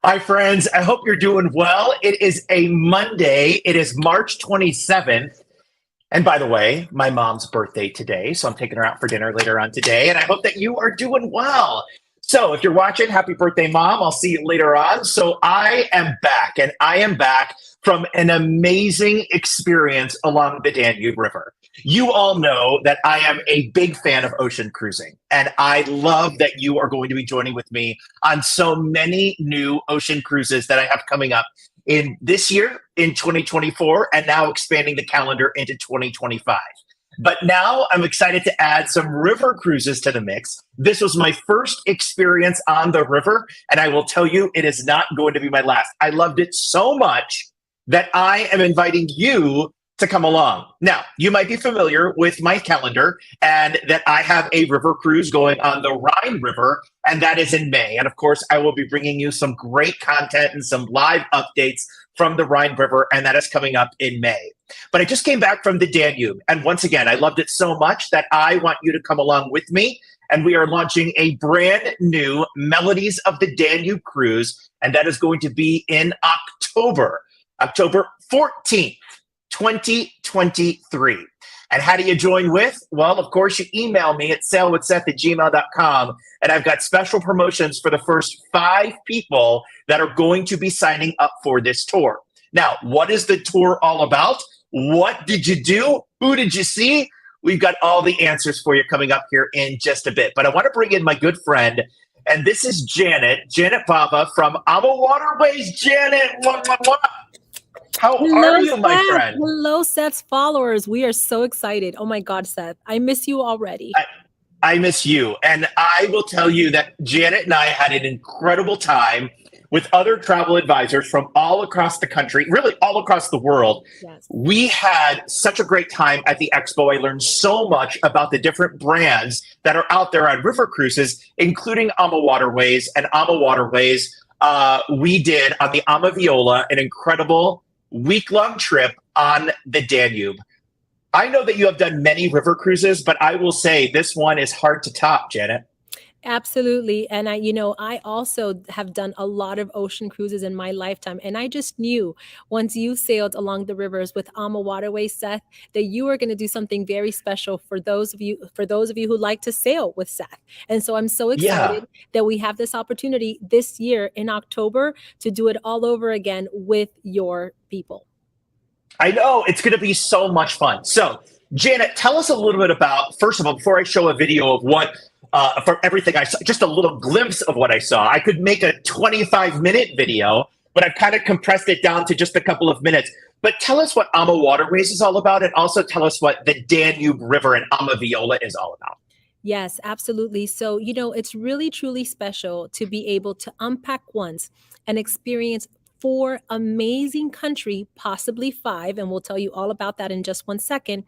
Hi, friends. I hope you're doing well. It is a Monday. It is March 27th. And by the way, my mom's birthday today. So I'm taking her out for dinner later on today. And I hope that you are doing well. So if you're watching, happy birthday, Mom. I'll see you later on. So I am back, and I am back from an amazing experience along the Danube River. You all know that I am a big fan of ocean cruising, and I love that you are going to be joining with me on so many new ocean cruises that I have coming up in this year, in 2024, and now expanding the calendar into 2025. But now I'm excited to add some river cruises to the mix. This was my first experience on the river, and I will tell you, it is not going to be my last. I loved it so much that I am inviting you to come along. Now, you might be familiar with my calendar and that I have a river cruise going on the Rhine River, and that is in May. And of course, I will be bringing you some great content and some live updates from the Rhine River, and that is coming up in May. But I just came back from the Danube, and once again, I loved it so much that I want you to come along with me, and we are launching a brand new Melodies of the Danube cruise, and that is going to be in October 14th. 2023. And how do you join with? Well, of course, you email me at sailwithseth@gmail.com, and I've got special promotions for the first 5 people that are going to be signing up for this tour. Now, what is the tour all about? What did you do? Who did you see? We've got all the answers for you coming up here in just a bit. But I want to bring in my good friend, and this is Janet Bava from AmaWaterways. Janet, mwah, mwah, mwah. How are you, my friend? Hello, Seth's followers. We are so excited. Oh my God, Seth. I miss you already. I miss you. And I will tell you that Janet and I had an incredible time with other travel advisors from all across the country, really all across the world. Yes. We had such a great time at the expo. I learned so much about the different brands that are out there on river cruises, including AmaWaterways. And AmaWaterways, we did on the AmaViola an incredible week-long trip on the Danube. I know that you have done many river cruises, but I will say this one is hard to top, Janet. Absolutely. And I also have done a lot of ocean cruises in my lifetime. And I just knew once you sailed along the rivers with AmaWaterways, Seth, that you are going to do something very special for those of you who like to sail with Seth. And so I'm so excited that we have this opportunity this year in October to do it all over again with your people. I know it's going to be so much fun. So, Janet, tell us a little bit about, first of all, before I show a video of what from everything I saw, just a little glimpse of what I saw. I could make a 25-minute video, but I've kind of compressed it down to just a couple of minutes. But tell us what AmaWaterways is all about, and also tell us what the Danube River and AmaViola is all about. Yes, absolutely. So, it's really, truly special to be able to unpack once and experience 4 amazing country, possibly 5, and we'll tell you all about that in just one second,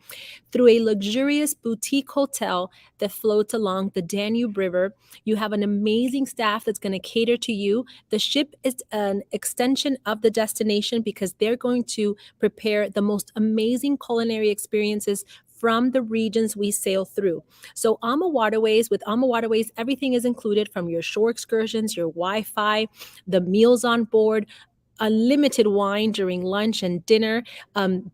through a luxurious boutique hotel that floats along the Danube River. You have an amazing staff that's going to cater to you. The ship is an extension of the destination because they're going to prepare the most amazing culinary experiences from the regions we sail through. So with AmaWaterways, everything is included, from your shore excursions, your Wi-Fi, the meals on board, unlimited wine during lunch and dinner,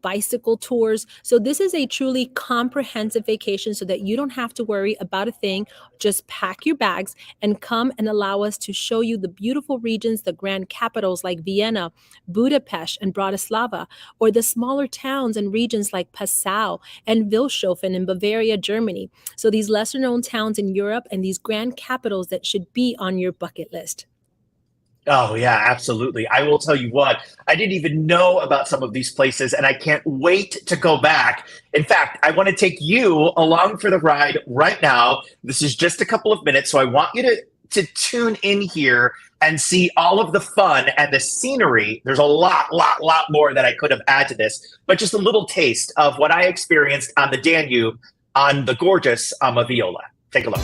bicycle tours. So this is a truly comprehensive vacation so that you don't have to worry about a thing. Just pack your bags and come and allow us to show you the beautiful regions, the grand capitals like Vienna, Budapest, and Bratislava, or the smaller towns and regions like Passau and Vilshofen in Bavaria, Germany. So these lesser known towns in Europe and these grand capitals that should be on your bucket list. Oh, yeah, absolutely. I will tell you what, I didn't even know about some of these places, and I can't wait to go back. In fact, I want to take you along for the ride right now. This is just a couple of minutes, so I want you to tune in here and see all of the fun and the scenery. There's a lot more that I could have added to this, but just a little taste of what I experienced on the Danube on the gorgeous AmaViola. Take a look.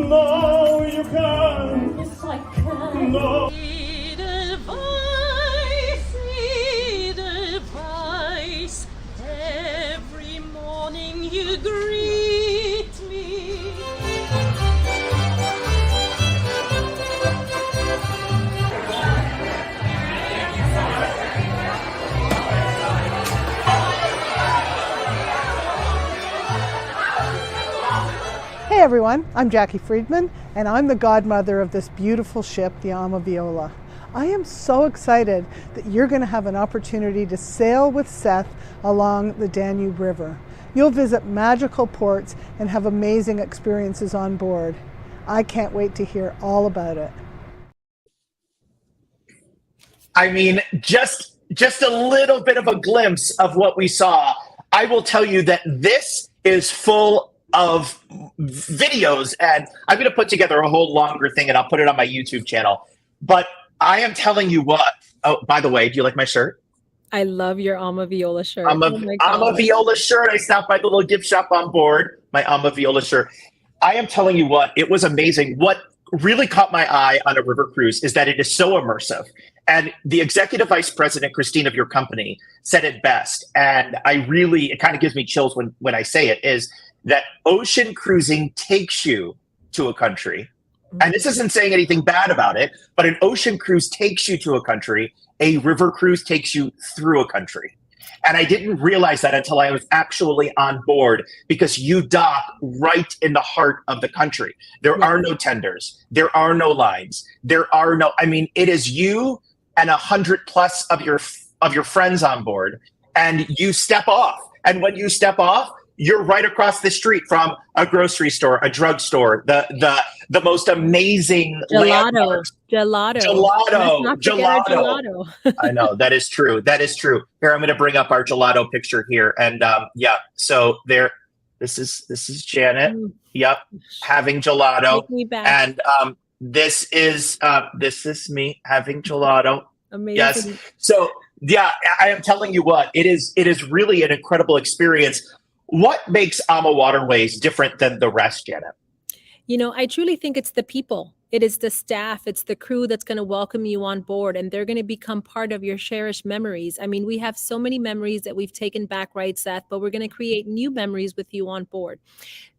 No, you can. Yes, I can. No. Edelweiss, every morning you greet me. Hey everyone, I'm Jackie Friedman and I'm the godmother of this beautiful ship, the AmaViola. I am so excited that you're going to have an opportunity to sail with Seth along the Danube River. You'll visit magical ports and have amazing experiences on board. I can't wait to hear all about it. I mean, just a little bit of a glimpse of what we saw. I will tell you that this is full of videos, and I'm going to put together a whole longer thing and I'll put it on my YouTube channel. But I am telling you what, oh, by the way, do you like my shirt? I love your AmaViola shirt. AmaViola shirt. I stopped by the little gift shop on board, my AmaViola shirt. I am telling you what, it was amazing. What really caught my eye on a river cruise is that it is so immersive. And the executive vice president, Christine, of your company said it best. And it kind of gives me chills when I say it, is that ocean cruising takes you to a country. And this isn't saying anything bad about it, but an ocean cruise takes you to a country. A river cruise takes you through a country. And I didn't realize that until I was actually on board, because you dock right in the heart of the country. There are no tenders. There are no lines. It is you and 100+ of your friends on board, and you step off. And when you step off, you're right across the street from a grocery store, a drugstore, the most amazing Gelato. I know, that is true. That is true. Here, I'm going to bring up our gelato picture here, and so there. This is Janet. Yep, having gelato. Take me back. And this is me having gelato. Amazing. Yes. So yeah, I am telling you what, it is really an incredible experience. What makes AmaWaterways different than the rest, Janet? You know, I truly think it's the people. It is the staff. It's the crew that's going to welcome you on board, and they're going to become part of your cherished memories. I mean, we have so many memories that we've taken back, right, Seth? But we're going to create new memories with you on board.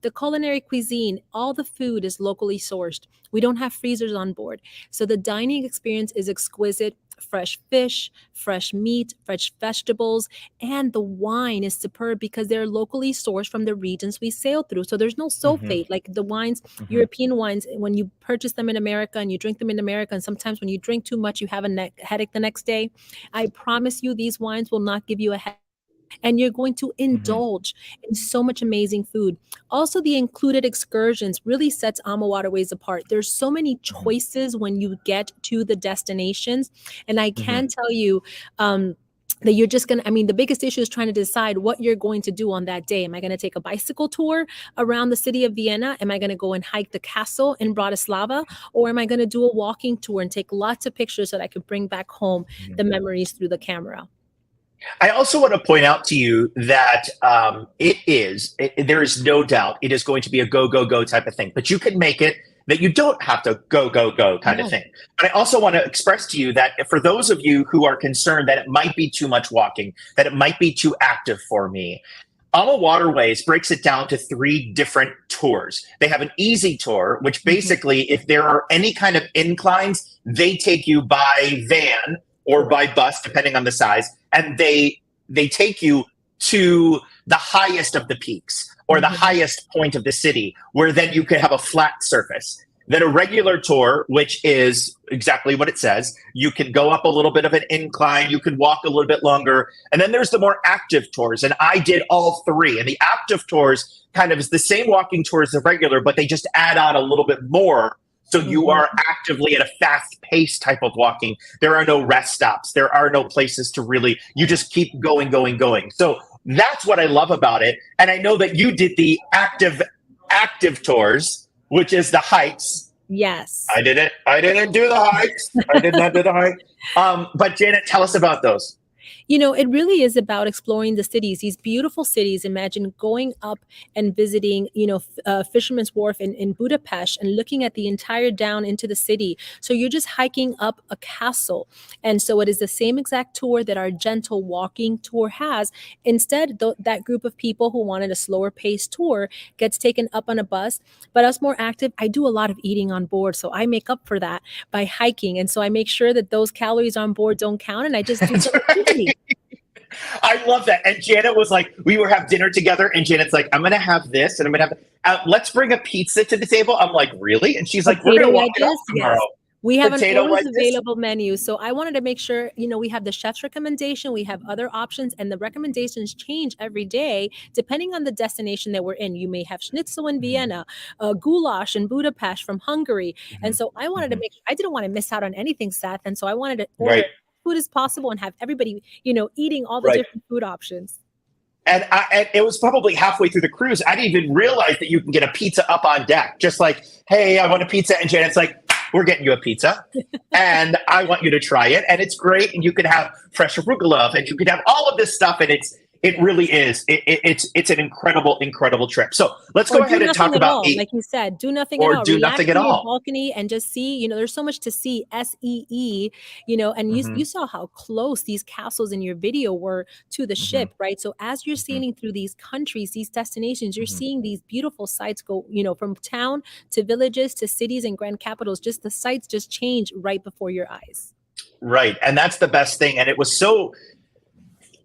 The culinary cuisine, all the food is locally sourced. We don't have freezers on board. So the dining experience is exquisite. Fresh fish, fresh meat, fresh vegetables, and the wine is superb because they're locally sourced from the regions we sail through. So there's no sulfate like the wines, European wines, when you purchase them in America and you drink them in America, and sometimes when you drink too much, you have a headache the next day. I promise you, these wines will not give you a headache. And you're going to indulge in so much amazing food. Also, the included excursions really sets AmaWaterways apart. There's so many choices when you get to the destinations. And I can tell you that you're just going to, the biggest issue is trying to decide what you're going to do on that day. Am I going to take a bicycle tour around the city of Vienna? Am I going to go and hike the castle in Bratislava? Or am I going to do a walking tour and take lots of pictures so that I can bring back home the memories through the camera? I also want to point out to you that there is no doubt it is going to be a go, go, go type of thing, but you can make it that you don't have to go, go, go kind of thing. But I also want to express to you that for those of you who are concerned that it might be too much walking, that it might be too active for me, AmaWaterways breaks it down to 3 different tours. They have an easy tour, which basically, if there are any kind of inclines, they take you by van or by bus, depending on the size, and they take you to the highest of the peaks or the highest point of the city, where then you could have a flat surface. Then a regular tour, which is exactly what it says. You can go up a little bit of an incline, you can walk a little bit longer. And then there's the more active tours. And I did all 3. And the active tours kind of is the same walking tour as the regular, but they just add on a little bit more. So you are actively at a fast pace type of walking. There are no rest stops. There are no places to really, you just keep going, going, going. So that's what I love about it. And I know that you did the active tours, which is the hikes. Yes. I didn't do the hikes. I did not do the hike. But Janet, tell us about those. You know, it really is about exploring the cities, these beautiful cities. Imagine going up and visiting, Fisherman's Wharf in Budapest and looking at the entire down into the city. So you're just hiking up a castle. And so it is the same exact tour that our gentle walking tour has. Instead, that group of people who wanted a slower paced tour gets taken up on a bus. But us more active, I do a lot of eating on board. So I make up for that by hiking. And so I make sure that those calories on board don't count. And I just do activity. I love that. And Janet was like, we were have dinner together, and Janet's like, I'm going to have this, and I'm going to have, let's bring a pizza to the table. I'm like, really? And she's like, we're going to walk it up tomorrow. Yes. We have an always wedges. Available menu. So I wanted to make sure, we have the chef's recommendation, we have other options, and the recommendations change every day depending on the destination that we're in. You may have schnitzel in Vienna, goulash in Budapest from Hungary. And so I wanted to make sure, I didn't want to miss out on anything, Seth. And so I wanted to order food as possible and have everybody, eating all the different food options. And it was probably halfway through the cruise. I didn't even realize that you can get a pizza up on deck. Just like, hey, I want a pizza. And Janet's like, we're getting you a pizza. And I want you to try it. And it's great. And you can have fresh arugula, and you can have all of this stuff. And it really is. It's an incredible trip. So let's go ahead and talk about like you said, do nothing at all. Do nothing at all. Balcony and just see, there's so much to see. SEE, and you saw how close these castles in your video were to the ship, right? So as you're sailing through these countries, these destinations, you're seeing these beautiful sites go, from town to villages to cities and grand capitals. Just the sites just change right before your eyes. Right. And that's the best thing. And it was so,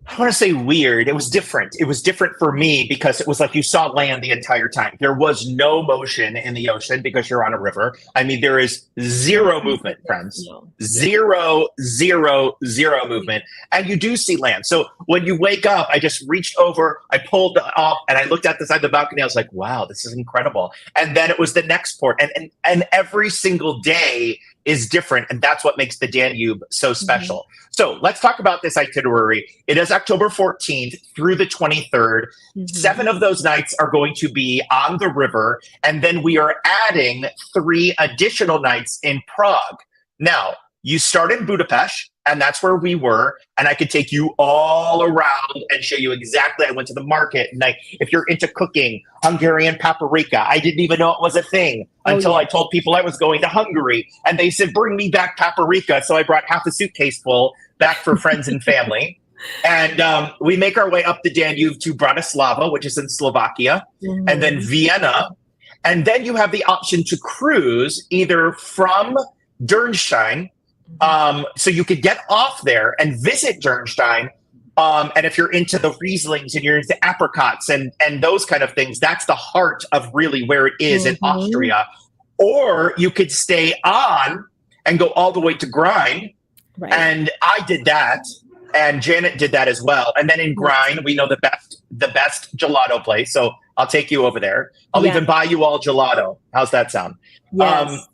I want to say weird. It was different. It was different for me because it was like you saw land the entire time. There was no motion in the ocean because you're on a river. I mean, there is zero movement, friends. Zero movement. And you do see land. So when you wake up, I just reached over, I pulled off, and I looked at the side of the balcony. I was like, wow, this is incredible. And then it was the next port. And every single day is different. And that's what makes the Danube so special. So let's talk about this itinerary. It is October 14th through the 23rd. 7 of those nights are going to be on the river. And then we are adding 3 additional nights in Prague. Now, you start in Budapest, and that's where we were. And I could take you all around and show you exactly. I went to the market, and if you're into cooking, Hungarian paprika, I didn't even know it was a thing until I told people I was going to Hungary. And they said, bring me back paprika. So I brought half a suitcase full back for friends and family. And we make our way up the Danube to Bratislava, which is in Slovakia, and then Vienna. And then you have the option to cruise either from Dernstein. So you could get off there and visit Dernstein. And if you're into the Rieslings and you're into apricots and those kind of things, that's the heart of really where it is in Austria. Or you could stay on and go all the way to Grind. Right. And I did that. And Janet did that as well. And then in Grind, we know the best gelato place. So I'll take you over there. I'll even buy you all gelato. How's that sound? Yes.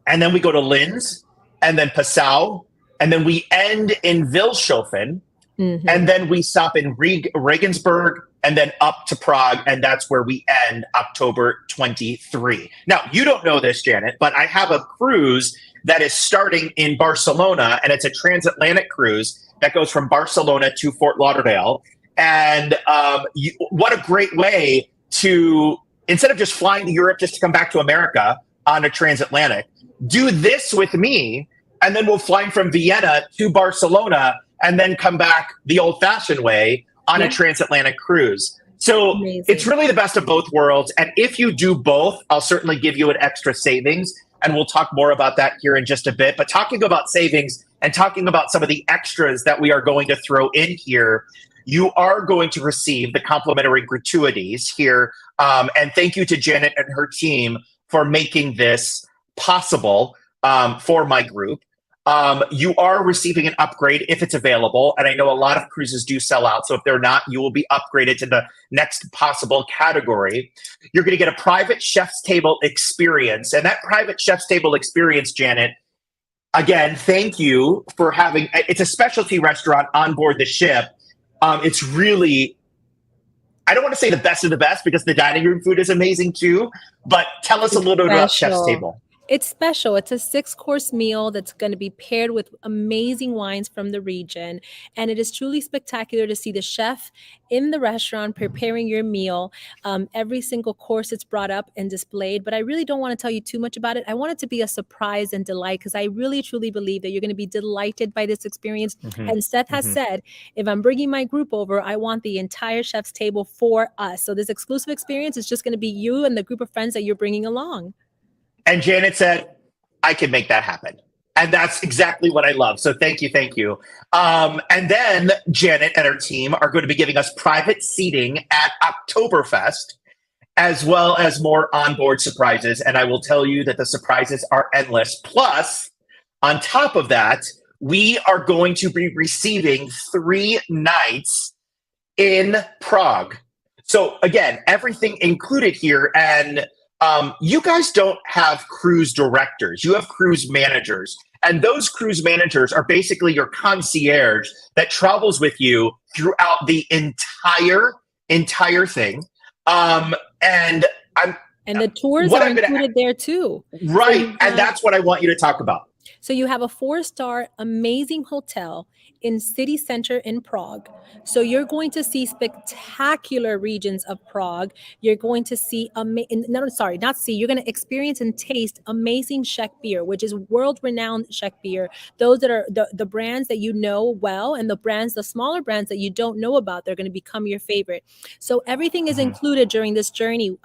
And then we go to Linz, and then Passau, and then we end in Vilshofen, and then we stop in Regensburg, and then up to Prague, and that's where we end October 23. Now, you don't know this, Janet, but I have a cruise that is starting in Barcelona, and it's a transatlantic cruise that goes from Barcelona to Fort Lauderdale. And what a great way to, instead of just flying to Europe just to come back to America on a transatlantic, do this with me, and then we'll fly from Vienna to Barcelona and then come back the old-fashioned way on a transatlantic cruise. So Amazing. It's really the best of both worlds. And if you do both, I'll certainly give you an extra savings. And we'll talk more about that here in just a bit. But talking about savings and talking about some of the extras that we are going to throw in here, you are going to receive the complimentary gratuities here. And thank you to Janet and her team for making this possible for my group. You are receiving an upgrade if it's available. And I know a lot of cruises do sell out. So if they're not, you will be upgraded to the next possible category. You're going to get a private chef's table experience. And that private chef's table experience, Janet, again, thank you for having, it's a specialty restaurant on board the ship. It's really, I don't want to say the best of the best because the dining room food is amazing too, but tell us a little bit about chef's table. It's special. It's a 6-course meal that's going to be paired with amazing wines from the region. And it is truly spectacular to see the chef in the restaurant preparing your meal. Every single course it's brought up and displayed. But I really don't want to tell you too much about it. I want it to be a surprise and delight because I really, truly believe that you're going to be delighted by this experience. And Seth has said, if I'm bringing my group over, I want the entire chef's table for us. So this exclusive experience is just going to be you and the group of friends that you're bringing along. And Janet said, I can make that happen. And that's exactly what I love. So thank you, thank you. And then Janet and her team are going to be giving us private seating at Oktoberfest, as well as more onboard surprises. And I will tell you that the surprises are endless. Plus, on top of that, we are going to be receiving 3 nights in Prague. So again, everything included here. And you guys don't have cruise directors. You have cruise managers. And those cruise managers are basically your concierge that travels with you throughout the entire thing. And the tours are included there too. Right. So and that's what I want you to talk about. So you have a 4-star amazing hotel in city center in Prague. So you're going to see spectacular regions of Prague. You're going to see, you're going to experience and taste amazing Czech beer, which is world-renowned Czech beer. Those that are the brands that you know well, and the smaller brands that you don't know about, they're going to become your favorite. So everything is included during this journey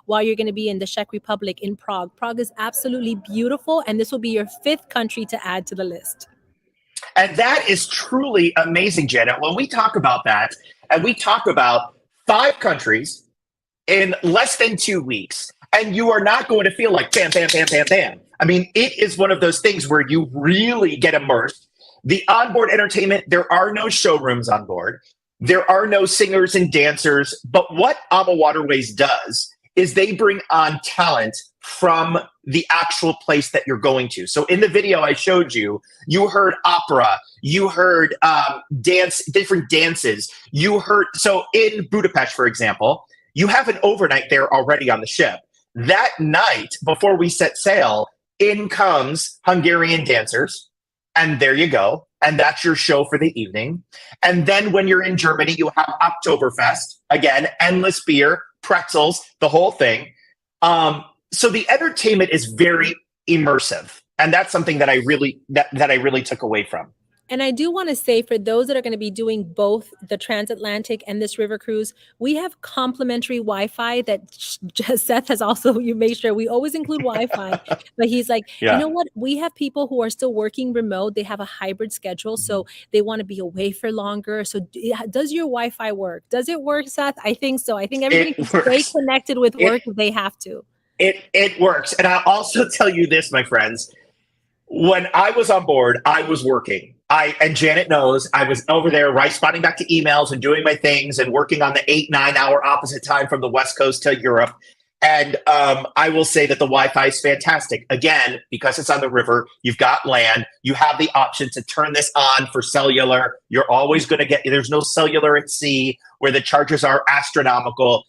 while you're going to be in the Czech Republic in Prague. Prague is absolutely beautiful, and this will be your 5th country to add to the list. And that is truly amazing, Janet. When we talk about that, and we talk about 5 countries in less than 2 weeks, and you are not going to feel like bam, bam, bam, bam, bam. I mean, it is one of those things where you really get immersed. The onboard entertainment, there are no showrooms on board. There are no singers and dancers. But what AmaWaterways does is they bring on talent from the actual place that you're going to. So in the video I showed you, you heard opera, you heard different dances, you heard, so in Budapest, for example, you have an overnight there already on the ship. That night, before we set sail, in comes Hungarian dancers, and there you go. And that's your show for the evening. And then when you're in Germany, you have Oktoberfest, again, endless beer, pretzels, the whole thing. So the entertainment is very immersive, and that's something that I really took away from. And I do want to say, for those that are going to be doing both the transatlantic and this river cruise, we have complimentary Wi-Fi that Seth has also, you make sure we always include Wi-Fi, but he's like, you know what? We have people who are still working remote. They have a hybrid schedule, so they want to be away for longer. So does your Wi-Fi work? Does it work, Seth? I think so. I think everybody can stay connected with work if they have to. It works. And I'll also tell you this, my friends, when I was on board, I was working. And Janet knows I was over there responding back to emails and doing my things and working on the 8-9 hour opposite time from the West Coast to Europe. And I will say that the Wi-Fi is fantastic. Again, because it's on the river, you've got land, you have the option to turn this on for cellular. You're always going to get, there's no cellular at sea where the charges are astronomical.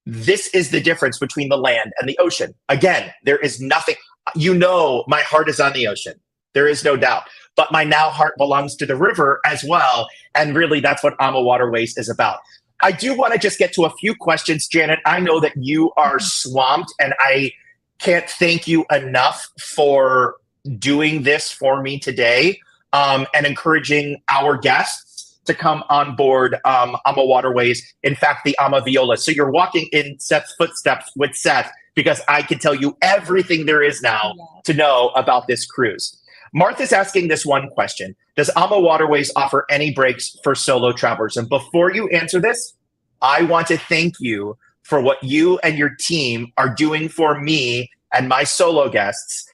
This is the difference between the land and the ocean. Again, there is nothing. you know, my heart is on the ocean. There is no doubt. But my now heart belongs to the river as well. And really, that's what AmaWaterways is about. I do want to just get to a few questions, Janet. I know that you are swamped, and I can't thank you enough for doing this for me today, and encouraging our guests to come on board AmaWaterways. In fact, the AmaViola. So you're walking in Seth's footsteps with Seth, because I can tell you everything there is now to know about this cruise. Martha's asking this one question. Does AmaWaterways offer any breaks for solo travelers? And before you answer this, I want to thank you for what you and your team are doing for me and my solo guests.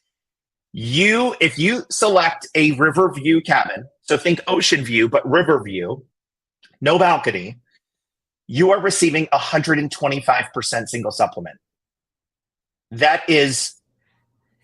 If you select a river view cabin, so think ocean view, but river view, no balcony, you are receiving 125% single supplement. That is,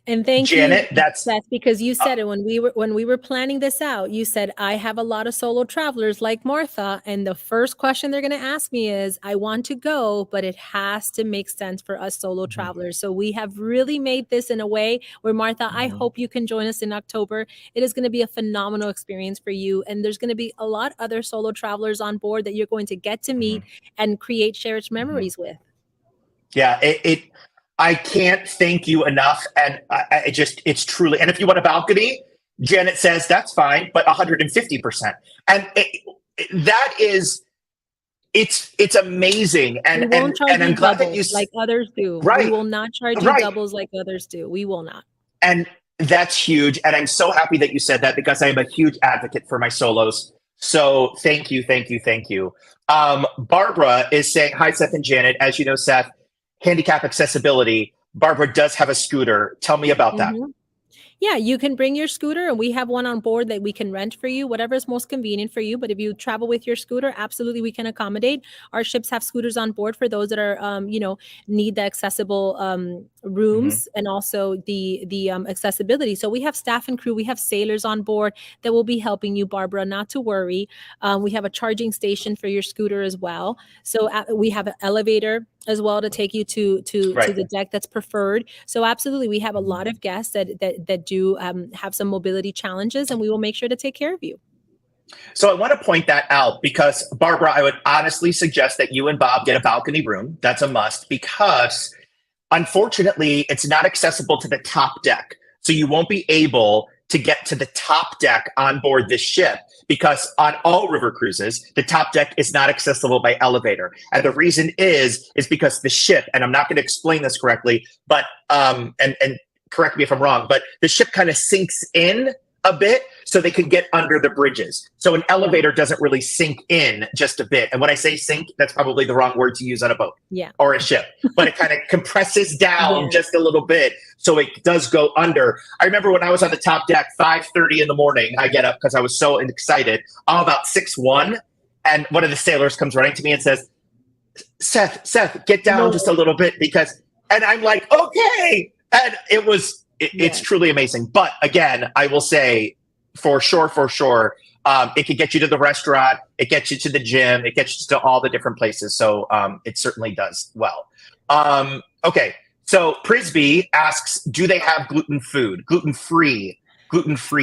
and thank Janet, you, that's because you said it when we were planning this out. You said, I have a lot of solo travelers like Martha, and the first question they're going to ask me is, I want to go, but it has to make sense for us solo travelers. So we have really made this in a way where, Martha, I hope you can join us in October. It is going to be a phenomenal experience for you, and there's going to be a lot of other solo travelers on board that you're going to get to meet and create cherished memories with. Yeah, I can't thank you enough. And it's truly, and if you want a balcony, Janet says that's fine, but 150%. And it's amazing. And I'm glad that you, like others do. Right. We will not charge you doubles like others do. We will not. And that's huge. And I'm so happy that you said that, because I am a huge advocate for my solos. So thank you, thank you, thank you. Barbara is saying, hi, Seth and Janet. As you know, Seth, handicap accessibility. Barbara does have a scooter. Tell me about that. Yeah, you can bring your scooter, and we have one on board that we can rent for you, whatever is most convenient for you. But if you travel with your scooter, absolutely, we can accommodate. Our ships have scooters on board for those that are, need the accessible rooms and also the accessibility. So we have staff and crew. We have sailors on board that will be helping you, Barbara, not to worry. We have a charging station for your scooter as well. So we have an elevator as well to take you to the deck that's preferred. So absolutely, we have a lot of guests that do have some mobility challenges, and we will make sure to take care of you. So I want to point that out, because Barbara, I would honestly suggest that you and Bob get a balcony room. That's a must, because unfortunately it's not accessible to the top deck. So you won't be able to get to the top deck on board this ship, because on all river cruises, the top deck is not accessible by elevator. And the reason is because the ship, and I'm not going to explain this correctly, but, and correct me if I'm wrong, but the ship kind of sinks in a bit so they can get under the bridges. So an elevator doesn't really sink in just a bit. And when I say sink, that's probably the wrong word to use on a boat or a ship, but it kind of compresses down just a little bit. So it does go under. I remember when I was on the top deck, 5:30 in the morning, I get up because I was so excited. I'm about 6'1", and one of the sailors comes running to me and says, Seth, get down just a little bit, and I'm like, okay. And it's truly amazing. But again, I will say for sure, it could get you to the restaurant, it gets you to the gym, it gets you to all the different places. So it certainly does well. Okay. So Prisby asks, do they have gluten-free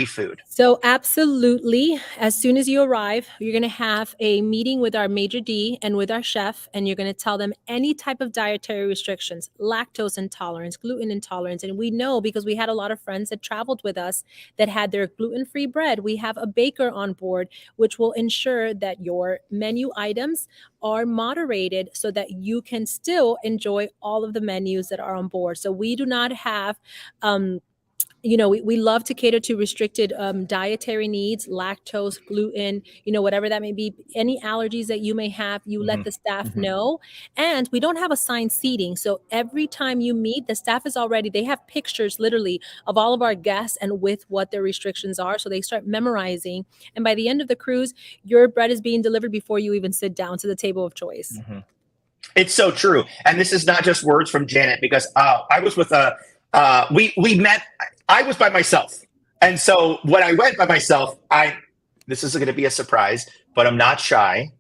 food? So absolutely. As soon as you arrive, you're going to have a meeting with our maitre d' and with our chef, and you're going to tell them any type of dietary restrictions, lactose intolerance, gluten intolerance. And we know, because we had a lot of friends that traveled with us that had their gluten-free bread. We have a baker on board, which will ensure that your menu items are moderated so that you can still enjoy all of the menus that are on board. So we do not have we love to cater to restricted dietary needs, lactose, gluten, whatever that may be. Any allergies that you may have, you let the staff know. And we don't have assigned seating. So every time you meet, the staff they have pictures literally of all of our guests and with what their restrictions are. So they start memorizing. And by the end of the cruise, your bread is being delivered before you even sit down to the table of choice. It's so true. And this is not just words from Janet, because I was with we met. I was by myself. And so when I went by myself, this is going to be a surprise, but I'm not shy.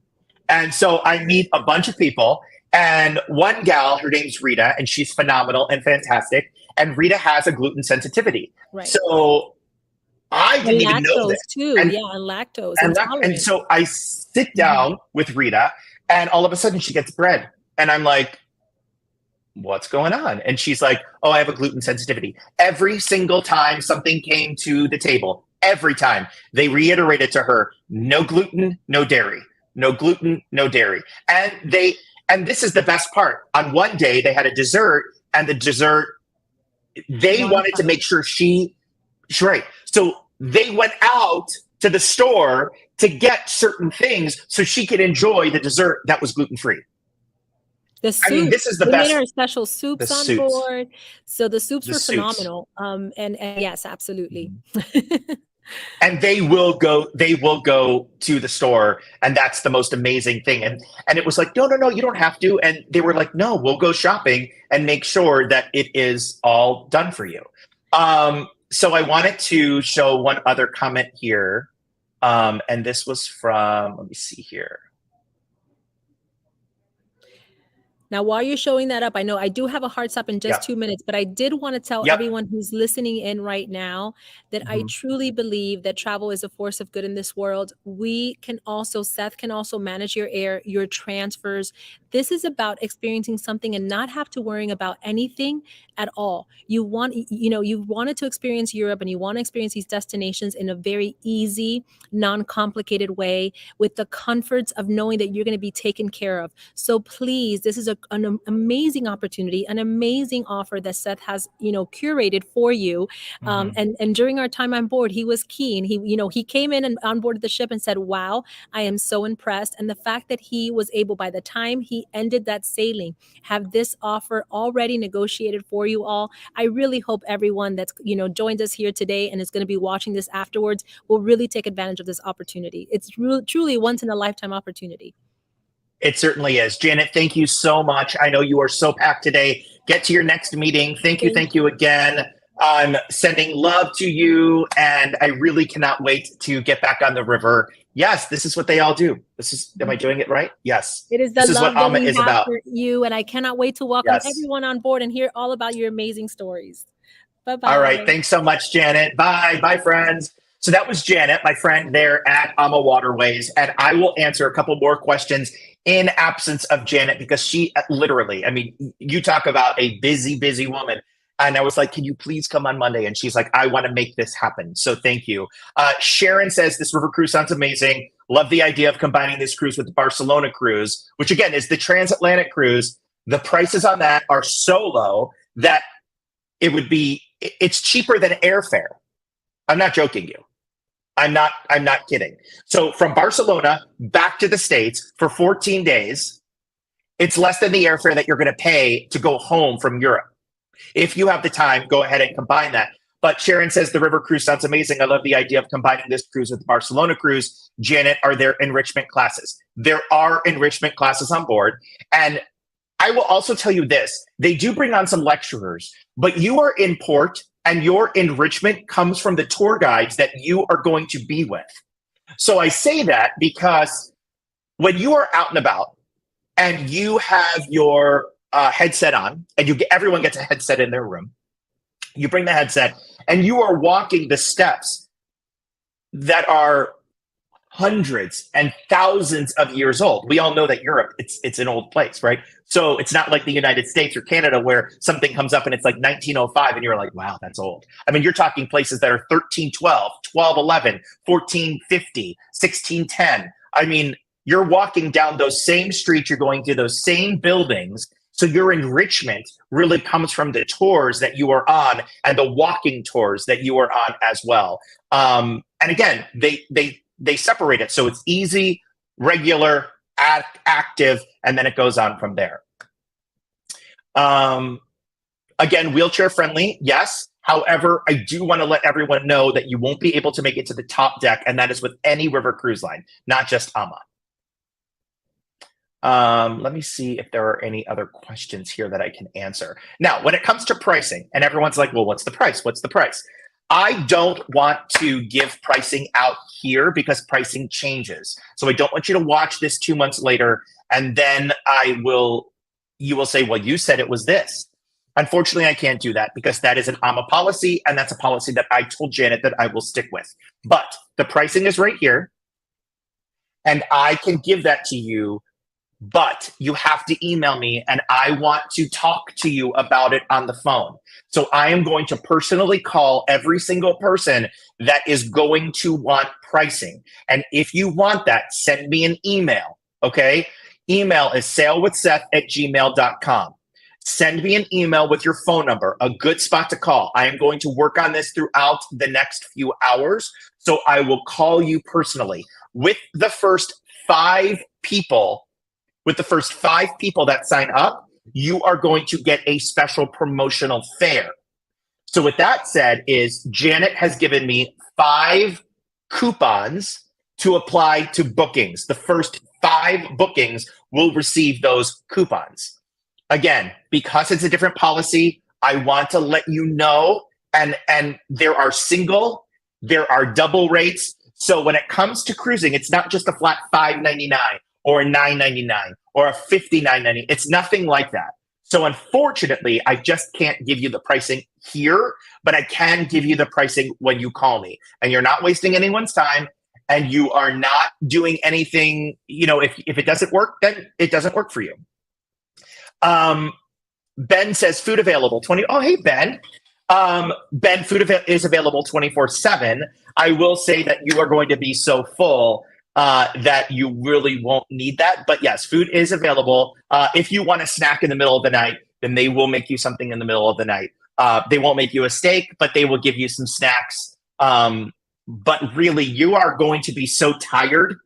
And so I meet a bunch of people, and one gal, her name's Rita, and she's phenomenal and fantastic. and Rita has a gluten sensitivity. Right. So I didn't even know lactose this. too. And lactose. And so I sit down with Rita, and all of a sudden she gets bread. And I'm like, what's going on? And she's like, oh, I have a gluten sensitivity. Every single time something came to the table, every time they reiterated to her, no gluten, no dairy, no gluten, no dairy. And this is the best part. On one day they had a dessert, and the dessert, they wanted to make sure she's right. So they went out to the store to get certain things so she could enjoy the dessert that was gluten-free. The soup. I mean, this is the we best. made our special soups on board. So the soups were phenomenal. And yes, absolutely. And they will go to the store, and that's the most amazing thing. And it was like, no, you don't have to. And they were like, no, we'll go shopping and make sure that it is all done for you. So I wanted to show one other comment here. And this was from, let me see here. Now, while you're showing that up, I know I do have a hard stop in just 2 minutes, but I did want to tell everyone who's listening in right now that I truly believe that travel is a force of good in this world. Seth can also manage your air, your transfers. This is about experiencing something and not have to worrying about anything at all. You wanted to experience Europe, and you want to experience these destinations in a very easy, non-complicated way with the comforts of knowing that you're going to be taken care of. So please, this is an amazing opportunity, an amazing offer that Seth has, curated for you. And during our time on board, he was keen. He came in and on board the ship and said, wow, I am so impressed. And the fact that he was able, by the time he ended that sailing, have this offer already negotiated for you all. I really hope everyone that's, joined us here today and is going to be watching this afterwards will really take advantage of this opportunity. It's truly once in a lifetime opportunity. It certainly is. Janet, thank you so much. I know you are so packed today. Get to your next meeting. Thank you again. I'm sending love to you, and I really cannot wait to get back on the river. Yes, this is what they all do. Am I doing it right? Yes. It is the love that we have for you, and I cannot wait to welcome everyone on board and hear all about your amazing stories. Bye-bye. All right. Thanks so much, Janet. Bye. Bye, friends. So that was Janet, my friend there at AmaWaterways, and I will answer a couple more questions in absence of Janet, because she literally, you talk about a busy, busy woman. And I was like, can you please come on Monday? And she's like, I want to make this happen. So thank you. Sharon says, this river cruise sounds amazing. Love the idea of combining this cruise with the Barcelona cruise, which again is the transatlantic cruise. The prices on that are so low that it's cheaper than airfare. I'm not joking you. I'm not kidding. So from Barcelona back to the States for 14 days, it's less than the airfare that you're going to pay to go home from Europe. If you have the time, go ahead and combine that. But Sharon says the river cruise sounds amazing. I love the idea of combining this cruise with the Barcelona cruise. Janet, are there enrichment classes? There are enrichment classes on board. And I will also tell you this. They do bring on some lecturers, but you are in port, and your enrichment comes from the tour guides that you are going to be with. So I say that because when you are out and about and you have your headset on, and everyone gets a headset in their room, you bring the headset and you are walking the steps that are hundreds and thousands of years old. We all know that Europe, it's an old place, right? So it's not like the United States or Canada where something comes up and it's like 1905 and you're like, wow, that's old. You're talking places that are 1312, 1211, 1450, 1610. You're walking down those same streets, you're going to those same buildings. So your enrichment really comes from the tours that you are on and the walking tours that you are on as well. And again, they separate it. So it's easy, regular, active, and then it goes on from there. Again, wheelchair friendly, yes. However, I do want to let everyone know that you won't be able to make it to the top deck, and that is with any river cruise line, not just Ama. Let me see if there are any other questions here that I can answer. Now, when it comes to pricing, and everyone's like, well, what's the price? What's the price? I don't want to give pricing out here because pricing changes. So I don't want you to watch this 2 months later, and then you will say, well, you said it was this. Unfortunately, I can't do that because that is an AMA policy, and that's a policy that I told Janet that I will stick with. But the pricing is right here, and I can give that to you, but you have to email me, and I want to talk to you about it on the phone. So I am going to personally call every single person that is going to want pricing. And if you want that, send me an email, okay? Email is sailwithseth@gmail.com. Send me an email with your phone number, a good spot to call. I am going to work on this throughout the next few hours, so I will call you personally. With the first 5 people that sign up, you are going to get a special promotional fare. So with that said, is Janet has given me 5 coupons to apply to bookings. The first 5 bookings will receive those coupons. Again, because it's a different policy, I want to let you know, and there are single, there are double rates. So when it comes to cruising, it's not just a flat $5.99 or a $9.99 or a $59.99. It's nothing like that. So unfortunately, I just can't give you the pricing here, but I can give you the pricing when you call me. And you're not wasting anyone's time, and you are not doing anything. You know, if it doesn't work, then it doesn't work for you. Ben says food available 20. Oh, hey, Ben. Ben, food is available 24/7. I will say that you are going to be so full that you really won't need that. But yes, food is available. If you want a snack in the middle of the night, then they will make you something in the middle of the night. They won't make you a steak, but they will give you some snacks. But really, you are going to be so tired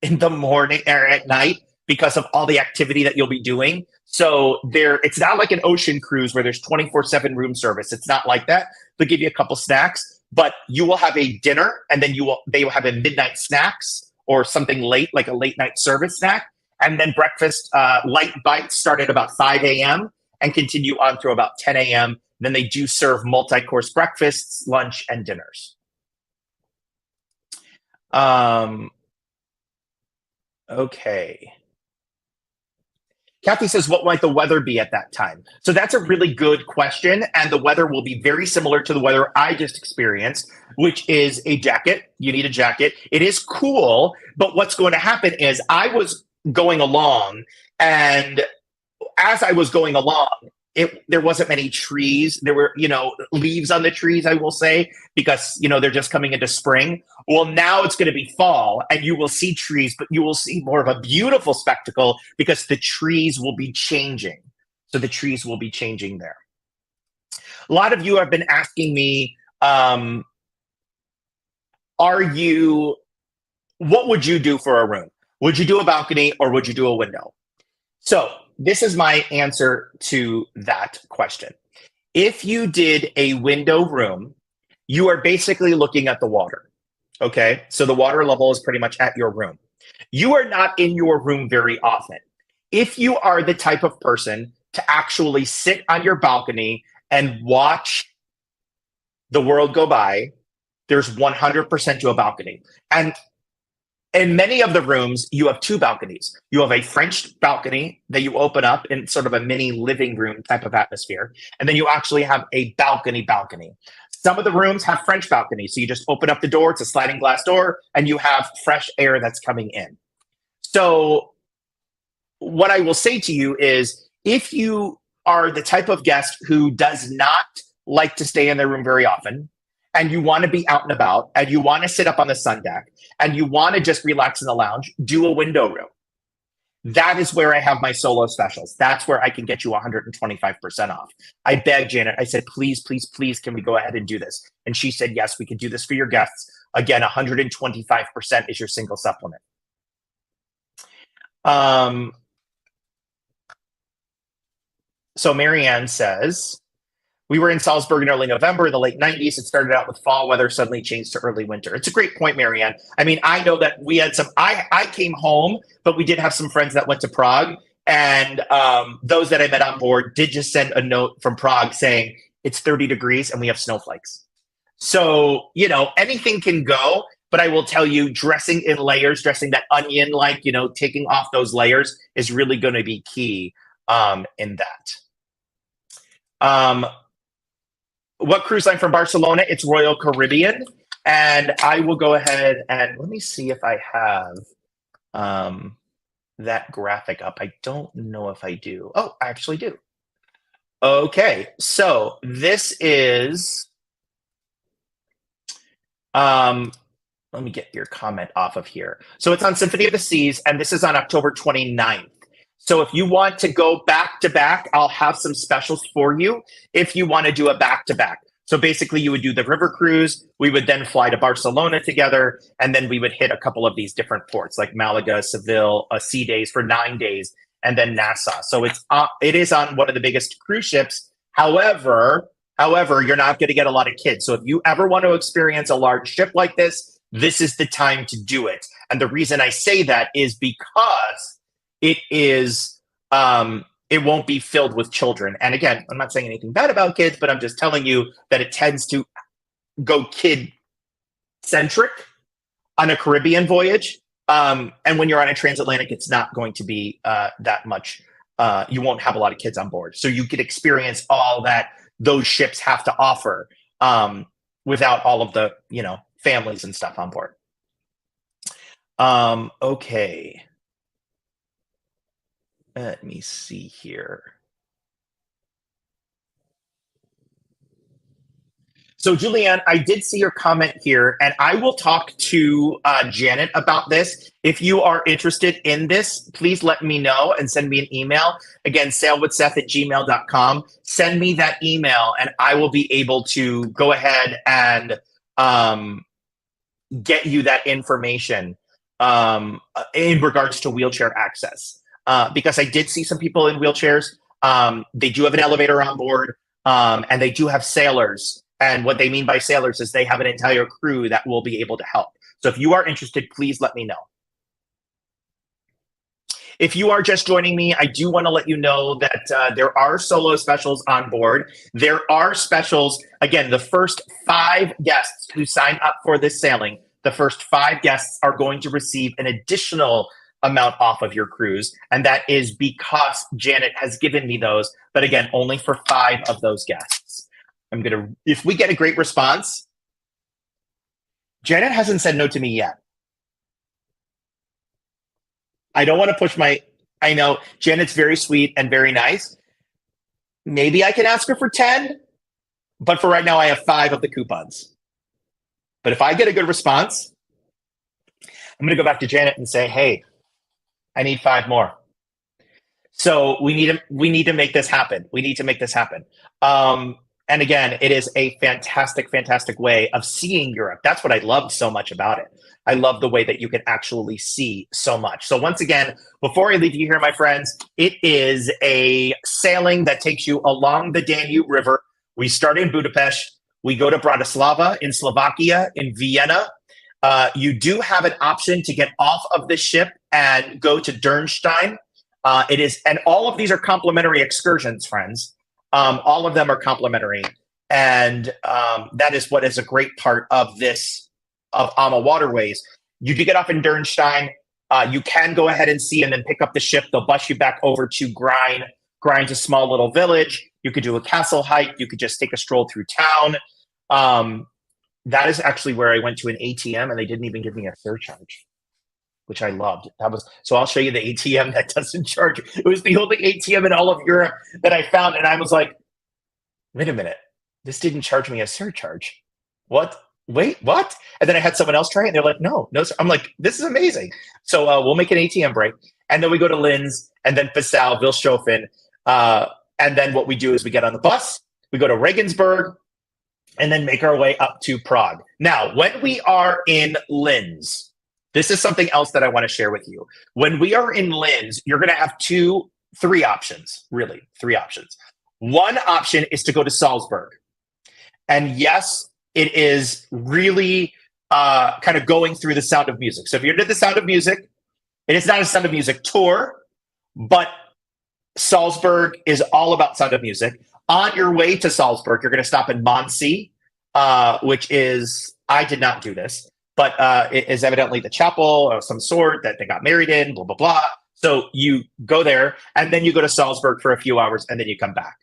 in the morning or at night because of all the activity that you'll be doing. So it's not like an ocean cruise where there's 24/7 room service. It's not like that. They'll give you a couple snacks, but you will have a dinner, and then they will have a midnight snacks or something late, like a late night service snack. And then breakfast, light bites start at about 5 a.m. and continue on through about 10 a.m. Then they do serve multi-course breakfasts, lunch, and dinners. Okay. Kathy says, what might the weather be at that time? So that's a really good question. And the weather will be very similar to the weather I just experienced, which is a jacket. You need a jacket. It is cool. But what's going to happen is I was going along, and as I was going along, there wasn't many trees. There were, leaves on the trees, I will say, because, they're just coming into spring. Well, now it's going to be fall, and you will see trees, but you will see more of a beautiful spectacle because the trees will be changing. So the trees will be changing there. A lot of you have been asking me, what would you do for a room? Would you do a balcony or would you do a window? So this is my answer to that question. If you did a window room, you are basically looking at the water. Okay, so the water level is pretty much at your room. You are not in your room very often. If you are the type of person to actually sit on your balcony and watch the world go by, there's 100% to a balcony. And in many of the rooms, you have 2 balconies. You have a French balcony that you open up in sort of a mini living room type of atmosphere. And then you actually have a balcony. Some of the rooms have French balconies. So you just open up the door, it's a sliding glass door, and you have fresh air that's coming in. So what I will say to you is, if you are the type of guest who does not like to stay in their room very often, and you want to be out and about, and you want to sit up on the sun deck, and you want to just relax in the lounge, do a window room. That is where I have my solo specials. That's where I can get you 125% off. I begged Janet, I said, please, please, please, can we go ahead and do this? And she said, yes, we can do this for your guests. Again, 125% is your single supplement. So Marianne says, we were in Salzburg in early November in the late 90s. It started out with fall weather, suddenly changed to early winter. It's a great point, Marianne. I mean, I know that we had I came home, but we did have some friends that went to Prague. And those that I met on board did just send a note from Prague saying it's 30 degrees and we have snowflakes. So, anything can go. But I will tell you, dressing in layers, dressing that onion, taking off those layers is really going to be key in that. Um, what cruise line from Barcelona? It's Royal Caribbean. And I will go ahead and let me see if I have that graphic up. I don't know if I do. Oh, I actually do. Okay, so this is, let me get your comment off of here. So it's on Symphony of the Seas, and this is on October 29th. So if you want to go back to back, I'll have some specials for you if you want to do a back to back. So basically you would do the river cruise, we would then fly to Barcelona together, and then we would hit a couple of these different ports like Malaga, Seville, sea days for 9 days, and then Nassau. So it is on one of the biggest cruise ships. However, you're not going to get a lot of kids. So if you ever want to experience a large ship like this is the time to do it. And the reason I say that is because it is, it won't be filled with children. And again, I'm not saying anything bad about kids, but I'm just telling you that it tends to go kid-centric on a Caribbean voyage. And when you're on a transatlantic, it's not going to be that much. You won't have a lot of kids on board. So you could experience all that those ships have to offer without all of the, families and stuff on board. Okay. Let me see here. So Julianne, I did see your comment here, and I will talk to Janet about this. If you are interested in this, please let me know and send me an email. Again, sailwithseth@gmail.com. Send me that email, and I will be able to go ahead and get you that information in regards to wheelchair access. Because I did see some people in wheelchairs. They do have an elevator on board, and they do have sailors. And what they mean by sailors is they have an entire crew that will be able to help. So if you are interested, please let me know. If you are just joining me, I do want to let you know that there are solo specials on board. There are specials, again, the first 5 guests who sign up for this sailing, the first 5 guests are going to receive an additional amount off of your cruise. And that is because Janet has given me those, but again, only for 5 of those guests. If we get a great response, Janet hasn't said no to me yet. I don't want to push I know Janet's very sweet and very nice. Maybe I can ask her for 10, but for right now I have 5 of the coupons. But if I get a good response, I'm going to go back to Janet and say, hey, I need 5 more. So we need to make this happen. We need to make this happen. And again, it is a fantastic, fantastic way of seeing Europe. That's what I loved so much about it. I love the way that you can actually see so much. So once again, before I leave you here, my friends, it is a sailing that takes you along the Danube River. We start in Budapest. We go to Bratislava in Slovakia, in Vienna. You do have an option to get off of the ship and go to Dürnstein. And all of these are complimentary excursions, friends. All of them are complimentary. And that is what is a great part of this, of AmaWaterways. You do get off in Dürnstein. You can go ahead and see and then pick up the ship. They'll bus you back over to Grein. Grein's a small little village. You could do a castle hike. You could just take a stroll through town. That is actually where I went to an ATM and they didn't even give me a surcharge, which I loved. So I'll show you the ATM that doesn't charge. It was the only ATM in all of Europe that I found. And I was like, wait a minute, this didn't charge me a surcharge. What? Wait, what? And then I had someone else try it and they're like, no, sir. I'm like, this is amazing. So we'll make an ATM break. And then we go to Linz and then Passau, Vilshofen. And then what we do is we get on the bus, we go to Regensburg, and then make our way up to Prague. Now, when we are in Linz, this is something else that I want to share with you. When we are in Linz, you're going to have 3 options, really, 3 options. One option is to go to Salzburg. And yes, it is really kind of going through the Sound of Music. So if you're into the Sound of Music, it is not a Sound of Music tour, but Salzburg is all about Sound of Music. On your way to Salzburg, you're going to stop in Mondsee, which is, I did not do this, but it is evidently the chapel of some sort that they got married in, blah, blah, blah. So you go there, and then you go to Salzburg for a few hours, and then you come back.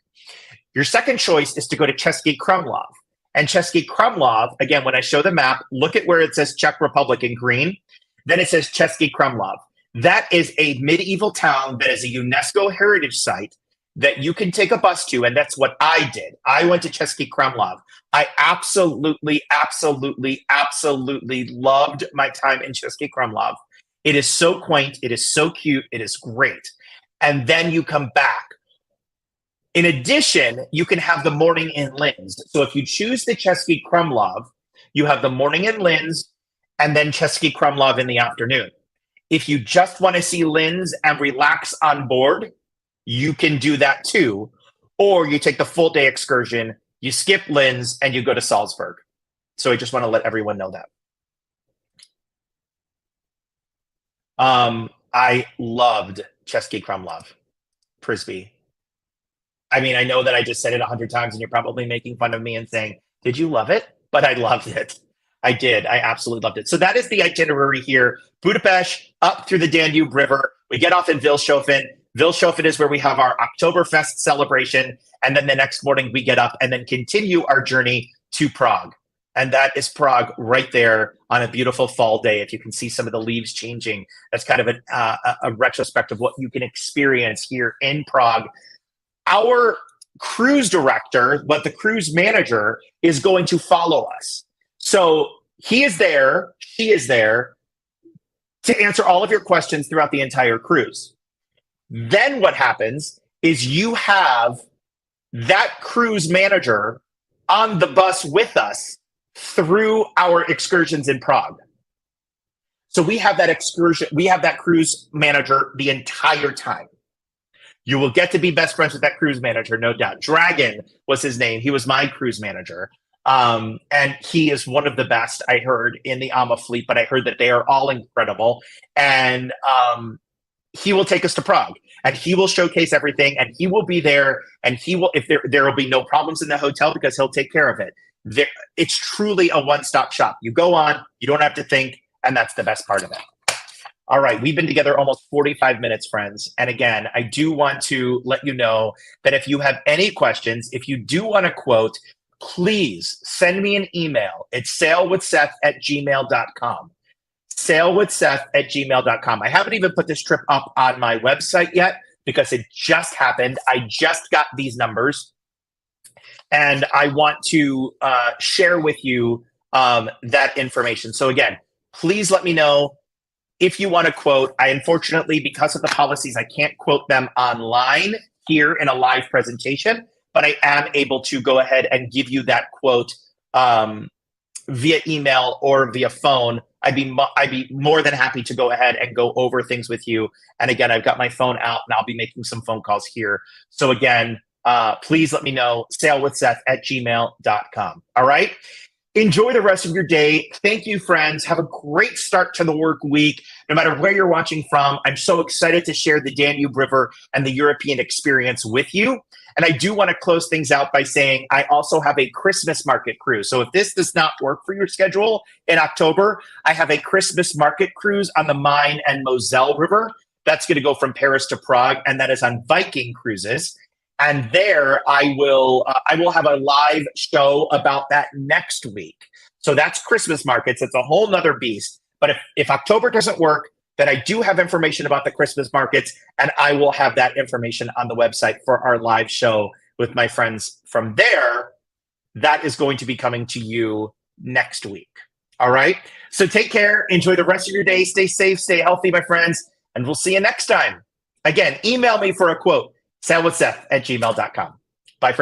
Your second choice is to go to Český Krumlov. And Český Krumlov, again, when I show the map, look at where it says Czech Republic in green. Then it says Český Krumlov. That is a medieval town that is a UNESCO heritage site that you can take a bus to, and that's what I did. I went to Český Krumlov. I absolutely, absolutely, absolutely loved my time in Český Krumlov. It is so quaint. It is so cute. It is great. And then you come back. In addition, you can have the morning in Linz. So if you choose the Český Krumlov, you have the morning in Linz and then Český Krumlov in the afternoon. If you just want to see Linz and relax on board, you can do that too. Or you take the full day excursion, you skip Linz, and you go to Salzburg. So I just want to let everyone know that. I loved Český Krumlov, Prisby. I mean, I know that I just said it 100 times and you're probably making fun of me and saying, did you love it? But I loved it. I did. I absolutely loved it. So that is the itinerary here. Budapest, up through the Danube River. We get off in Vilshofen. Vilshofen is where we have our Oktoberfest celebration. And then the next morning we get up and then continue our journey to Prague. And that is Prague right there on a beautiful fall day. If you can see some of the leaves changing, that's kind of a retrospect of what you can experience here in Prague. Our cruise director, but the cruise manager, is going to follow us. So he is there, she is there to answer all of your questions throughout the entire cruise. Then what happens is you have that cruise manager on the bus with us through our excursions in Prague. So we have that excursion, we have that cruise manager the entire time. You will get to be best friends with that cruise manager, no doubt. Dragon was his name. He was my cruise manager. And he is one of the best, I heard, in the Ama fleet, but I heard that they are all incredible. And he will take us to Prague and he will showcase everything and he will be there and he will, if there will be no problems in the hotel because he'll take care of it. It's truly a one-stop shop. You go on, you don't have to think, and that's the best part of it. All right, we've been together almost 45 minutes, friends. And again, I do want to let you know that if you have any questions, if you do want to quote, please send me an email. It's sailwithseth@gmail.com. sailwithseth@gmail.com. I haven't even put this trip up on my website yet because it just happened. I just got these numbers. And I want to share with you that information. So again, please let me know if you want to quote. I unfortunately, because of the policies, I can't quote them online here in a live presentation, but I am able to go ahead and give you that quote via email or via phone. I'd be more than happy to go ahead and go over things with you. And again, I've got my phone out and I'll be making some phone calls here. So again, please let me know, sailwithseth@gmail.com. All right. Enjoy the rest of your day. Thank you, friends. Have a great start to the work week, no matter where you're watching from. I'm so excited to share the Danube River and the European experience with you. And I do want to close things out by saying I also have a Christmas market cruise. So if this does not work for your schedule in October, I have a Christmas market cruise on the Main and Moselle River. That's going to go from Paris to Prague, and that is on Viking Cruises. And there I will have a live show about that next week. So that's Christmas markets. It's a whole nother beast. But if October doesn't work, then I do have information about the Christmas markets, and I will have that information on the website for our live show with my friends from there. That is going to be coming to you next week. All right. So take care. Enjoy the rest of your day. Stay safe. Stay healthy, my friends. And we'll see you next time. Again, email me for a quote. sailwithseth@gmail.com.